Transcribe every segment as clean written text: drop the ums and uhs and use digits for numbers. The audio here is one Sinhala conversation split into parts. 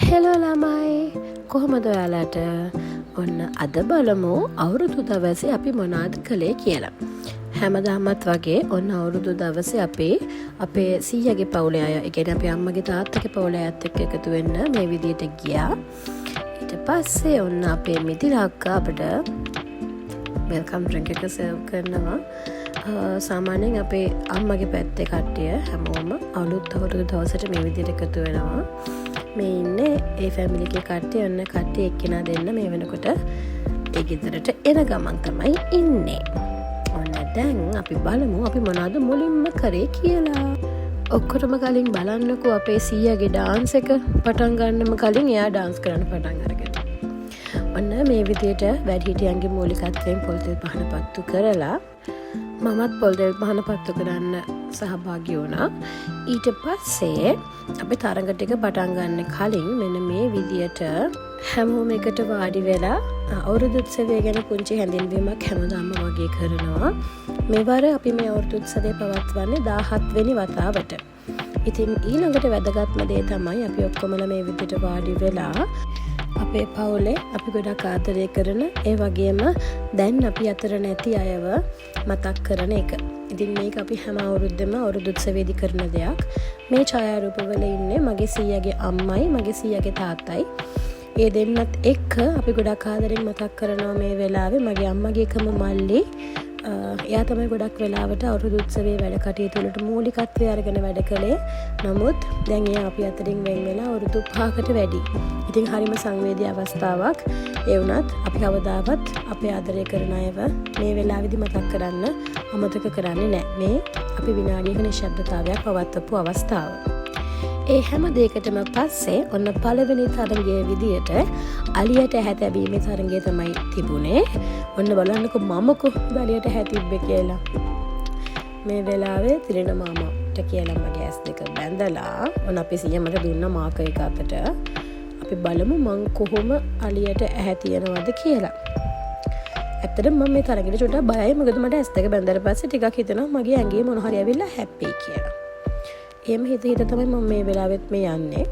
හෙලෝ ළමයි කොහොමද ඔයාලට? ඔන්න අද බලමු අවුරුදු දවසේ අපි මොනවද කළේ කියලා. හැමදාමත් වගේ ඔන්න අවුරුදු දවසේ අපි අපේ සීයාගේ පවුලේ අය, ඒ කියන්නේ අපේ අම්මගේ තාත්තගේ පවුලේ අයත් එක්ක එකතු වෙන්න මේ විදියට ගියා. ඊට පස්සේ ඔන්න අපේ මිදිලා අක්කා අපිට වෙල්කම් ඩ්‍රින්ක් එක සර්ව් කරනවා. සාමාන්‍යයෙන් අපේ අම්මගේ පැත්තේ කට්ටිය හැමෝම අලුත් අවුරුදු දවසට මේ විදියට එකතු වෙනවා. මේ ඉන්නේ ඒ ෆැමිලි එකේ කට්ටිය. ඔන්න කට්ටිය එක්කෙනා දෙන්න මේ වෙනකොට ඒ ගෙදරට එන ගමන් තමයි ඉන්නේ. ඔන්න දැන් අපි බලමු අපි මොනවද මුලින්ම කරේ කියලා. ඔක්කොටම කලින් බලන්නකෝ අපේ සීයාගේ ඩාන්ස් එක පටන් ගන්නම කලින් එයා ඩාන්ස් කරන්න පටන් අරගෙන. ඔන්න මේ විදියට වැඩිහිටියන්ගේ මූලිකත්වයෙන් පොල් තෙල් පහන පත්තු කරලා මමත් පොල් තෙල් පහන පත්තු කරන්න සහභාගී වුණා. ඊට පස්සේ අපි තරඟ ටික පටන් ගන්න කලින් මෙන්න මේ විදියට හැමෝම එකට වාඩි වෙලා අවුරුදු උත්සවය ගැන පුංචි හැඳින්වීමක් හැමදාම වගේ කරනවා. මෙවර අපි මේ අවුරුදු උත්සවය පවත්වන්නේ 17 වෙනි වතාවට. ඉතින් ඊළඟට වැදගත්ම දේ තමයි අපි ඔක්කොමලා මේ විදියට වාඩි වෙලා අපේ පවුලේ අපි ගොඩක් ආදරය කරන ඒ වගේම දැන් අපි අතර නැති අයව මතක් කරන එක. ඉතින් මේක අපි හැම අවුරුද්දෙම අවුරුදු උත්සවයේදී කරන දෙයක්. මේ ඡායාරූපවල ඉන්නේ මගේ සීයාගේ අම්මයි මගේ සීයාගේ තාත්තයි. ඒ දෙන්නත් එක්ක අපි ගොඩක් ආදරෙන් මතක් කරනවා මේ වෙලාවේ මගේ අම්මගේ එකම මල්ලි. එයා තමයි ගොඩක් වෙලාවට අවුරුදු උත්සවයේ වැඩ කටයුතු වලට මූලිකත්වය අරගෙන වැඩ කළේ. නමුත් දැන් එයා අපි අතරින් වෙන් වෙලා අවුරුදු 5කට වැඩි. ඉතින් හරිම සංවේදී අවස්ථාවක්. ඒ වුණත් අපි කවදාවත් අපේ ආදරය කරන අයව මේ වෙලාවේදී මතක් කරන්න අමතක කරන්නේ නැහැ. මේ අපි විනාඩියක නිශ්ශබ්දතාවයක් පවත්වපු අවස්ථාව. ඒ හැම දෙයකටම පස්සේ ඔන්න පළවෙනි තරඟයේ විදියට අලියට ඇහැ තැබීමේ තරඟය තමයි තිබුණේ. ඔන්න බලන්නකො මම කොහොමද අලියට ඇහැ තිබ්බේ කියලා. මේ වෙලාවේ තිරණ මාමාට කියලා මගේ ඇස් දෙක බැඳලා ඔන්න අපි සීයමට දුන්න මාකර් එක අතට අපි බලමු මං කොහොම අලියට ඇහැ තියනවද කියලා. ඇත්තටම මම මේ තරඟෙට චුට්ටක් බයයි. මොකද මට ඇස් දෙක බැඳලා පස්සේ ටිකක් හිතෙනවා මගේ ඇඟේ මොන හරි ඇවිල්ලා හැප්පෙයි කියලා. එහෙම හිත තමයි මම මේ වෙලාවෙත් මේ යන්නේ.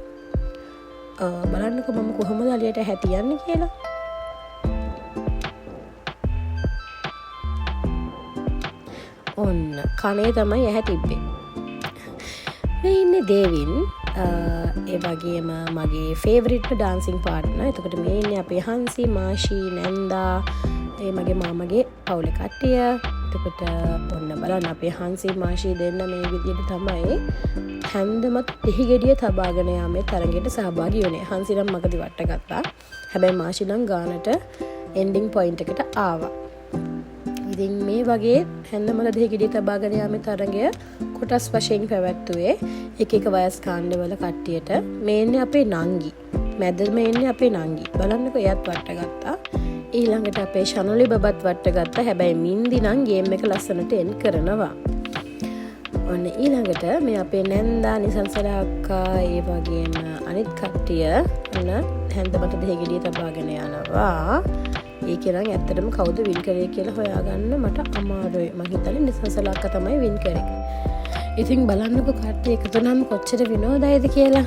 බලන්නකො මම කොහොමද අලියට ඇහැ තියන්නේ කියලා. ඔන්න කනේ තමයි ඇහැ තිබ්බේ. මේ ඉන්නේ දේවින්. ඒ වගේම මගේ ෆේවරිට් ඩාන්සින් පාර්ට්නර්. එතකොට මේ ඉන්නේ අපේ හංසි, මාෂි, නැන්දා, ඒ මගේ මාමගේ පවුලේ කට්ටිය. එතකොට ඔන්න බලන්න අපේ හංසි මාෂි දෙන්න මේ විදිහට තමයි හැන්දමත් දෙහිගෙඩිය තබාගෙන යාමේ තරඟයට සහභාගී වුණේ. හංසි නම් මගදී වට ගත්තා. හැබැයි මාෂි නම් ගානට එන්ඩින් පොයින්ට් එකට ආවා. ඉතින් මේ වගේ හැන්දමල දෙහිගෙඩිය තබාගෙන යාමේ තරඟය කොටස් වශයෙන් පැවැත්වුවේ එක එක වයස් කාණ්ඩවල කට්ටියට. මේ ඉන්නේ අපේ නංගි. මැදම ඉන්නේ අපේ නංගි. බලන්නකෝ එයත් වට ගත්තා. ඊළඟට අපේ ශනුලි බබත් වට ගත්තා. හැබැයි මින්දි නම් ගේම් එක ලස්සනට එන් කරනවා. ඔන්න ඊළඟට මේ අපේ නැන්දා, නිසංසලා අක්කා, ඒ වගේම අනිත් කට්ටිය ඔන්න හැන්දමට දෙහිගෙඩිය තබාගෙන යනවා. ඒක නම් ඇත්තටම කවුද වින් කරේ කියලා හොයාගන්න මට අමාරුයි. මම හිතන්නේ නිසංසලා අක්කා තමයි වින් කරේ. ඉතින් බලන්නකෝ කට්ටිය එකතු නම් කොච්චර විනෝදයිද කියලා.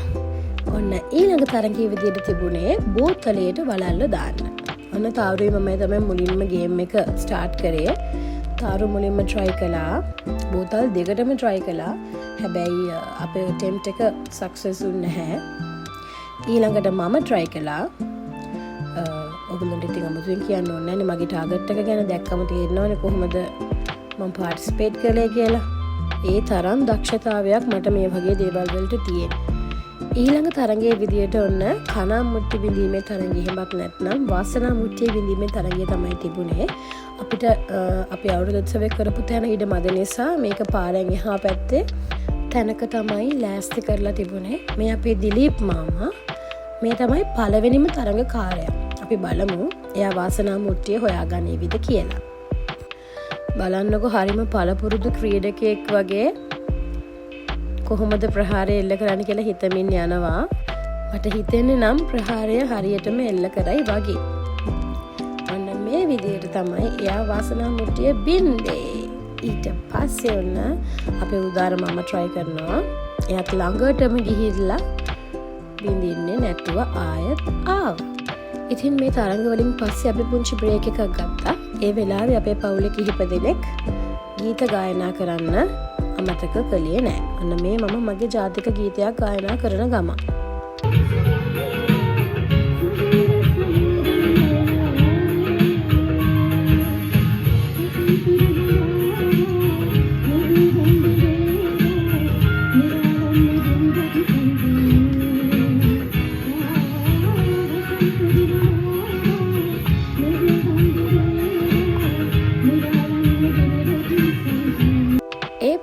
ඔන්න ඊළඟ තරඟයේ විදියට තිබුණේ බෝතලයට වලල්ල දාන්න. ඔන්න තාරුයි මම තමයි මුලින්ම ගේම් එක ස්ටාර්ට් කරේ. තාරු මුලින්ම try කළා. බෝතල් දෙකටම try කළා. හැබැයි අපේ attempt එක success වුණේ නැහැ. ඊළඟට මම try කළා. ඔයගොල්ලන්ට ඉතින් අමුතුවෙන් කියන්න ඕනේ නැහැ නේ මගේ ටාගට් එක ගැන. දැක්කම තේරෙනවනේ කොහොමද මම පාටිසිපේට් කළේ කියලා. ඒ තරම් දක්ෂතාවයක් මට මේ වගේ දේවල් වලට තියෙනවා. ඊළඟ තරඟයේ විදියට ඔන්න කනා මුට්ටි බිඳීමේ තරඟය. එහෙමත් නැත්නම් වාසනා මුට්ටිය බිඳීමේ තරඟය තමයි තිබුණේ. අපිට අපි අවුරුදු උත්සවය කරපු තැන ඉඩ මැද නිසා මේක පාරෙන් එහා පැත්තේ තැනක තමයි ලෑස්ති කරලා තිබුණේ. මේ අපේ දිලීප් මාමා මේ තමයි පළවෙනිම තරඟකාරයා. අපි බලමු එයා වාසනා මුට්ටිය හොයාගන්නේවිද කියලා. බලන්නකො හරිම පළපුරුදු ක්‍රීඩකයෙක් වගේ කොහොමද ප්‍රහාරය එල්ල කරන්න කියලා හිතමින් යනවා. මට හිතෙන්නේ නම් ප්‍රහාරය හරියටම එල්ල කරයි වගේ. ඔන්න මේ විදිහට තමයි එයා වාසනා මුට්ටිය බින්දේ. ඊට පස්සේ ඔන්න අපේ උදාර මාමා try කරනවා. එයාත් ළඟටම ගිහිල්ලා විඳින්නේ නැතුව ආයත් ආවා. ඉතින් මේ තරඟ වලින් පස්සේ අපි පුංචි බ්‍රේක් එකක් ගත්තා. ඒ වෙලාවේ අපේ පවුලේ කිහිප දෙනෙක් ගීත ගායනා කරන්න අමතක කළේ නෑ. අන්න මේ මම මගේ ජාතික ගීතයක් ගායනා කරන ගම.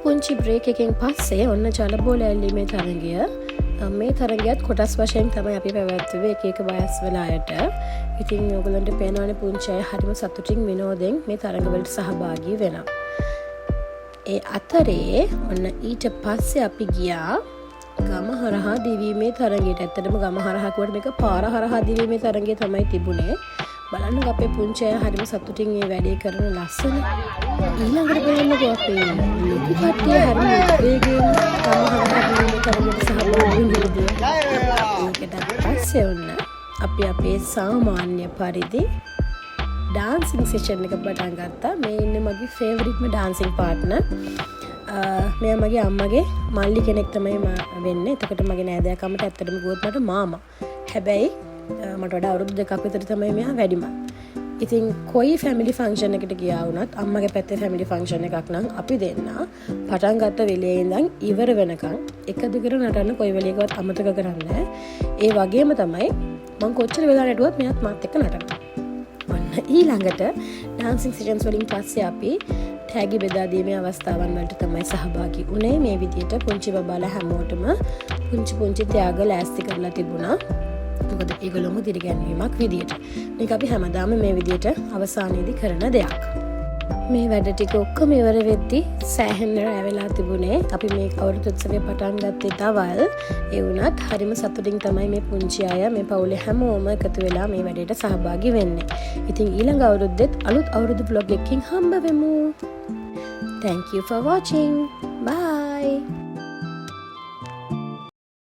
පුංචි බ්‍රේක් එකෙන් පස්සේ ඔන්න ජලබෝල ඇල්ලීමේ තරගය. මේ තරගයත් කොටස් වශයෙන් තමයි අපි පැවැත්වුවේ එක එක වයස් වල අයට. ඉතින් ඔයගොල්ලන්ට පේනවනේ පුංචි අය හරිම සතුටින් විනෝදෙන් මේ තරගවලට සහභාගී වෙනවා. ඒ අතරේ ඔන්න ඊට පස්සේ අපි ගියා ගම හරහා දිවීමේ තරගයට. ඇත්තටම ගම හරහා කියවට මේක පාර හරහා දිවීමේ තරගය තමයි තිබුණේ. බලන්න අපේ පුංචි අය හරිම සතුටින් මේ වැඩේ කරන ලස්සන. ඊළඟට බලන්නකෝ අපේ ලොකු කට්ටිය හරිම උත්සාහයෙන් ගම හරහා දිවීමේ තරගයට සහභාගී වෙනවා. ඒකට පස්සේ ඔන්න අපි අපේ සාමාන්‍ය පරිදි ඩාන්සින් සෙෂන් එක පටන් ගත්තා. මේ ඉන්නේ මගේ ෆේවරිට්ම ඩාන්සින් පාර්ට්නර්. මෙයා මගේ අම්මගේ මල්ලි කෙනෙක් තමයි වෙන්නේ. එතකොට මගේ නෑදෑකමට ඇත්තටම ගියොත් මට මාමා. හැබැයි මට වඩා අවුරුදු 2ක් විතර තමයි මෙයා වැඩිමල්. ඉතින් කොයි ෆැමිලි ෆන්ක්ෂන් එකකට ගියා වුණත් අම්මගේ පැත්තේ ෆැමිලි ෆන්ක්ෂන් එකක් නම් අපි දෙන්න පටන් ගත්ත වෙලේ ඉඳන් ඉවර වෙනකන් එක දිගට නටන්න කොයි වෙලේකවත් අමතක කරන්නේ නැහැ. ඒ වගේම තමයි මම කොච්චර වෙලා නටුවත් මෙයාත් මාත් එක්ක නටනවා. ඔන්න ඊළඟට ඩාන්සින් සෙෂන්ස් වලින් පස්සේ අපි ටැගි බෙදා දීමේ අවස්ථාවන් වලට තමයි සහභාගී වුණේ. මේ විදිහට පුංචි බබාලා හැමෝටම පුංචි ත්‍යාග ලෑස්ති කරලා තිබුණා. මොකද ඒගොල්ලෝම දිරිගැන්වීමක් විදියට. මේක අපි හැමදාම මේ විදියට අවසානයේදී කරන දෙයක්. මේ වැඩ ටික ඔක්කොම ඉවර වෙද්දී සෑහෙන රැ වෙලා තිබුණේ. අපි මේ අවුරුදු උත්සවය පටන් ගත්තේ දවල්. ඒ වුණත් හරිම සතුටින් තමයි මේ පුංචි අය මේ පවුලේ හැමෝම එකතු වෙලා මේ වැඩේට සහභාගී වෙන්නේ. ඉතින් ඊළඟ අවුරුද්දෙත් අලුත් අවුරුදු vlog එකකින් හම්බ වෙමු. Thank you for watching. Bye.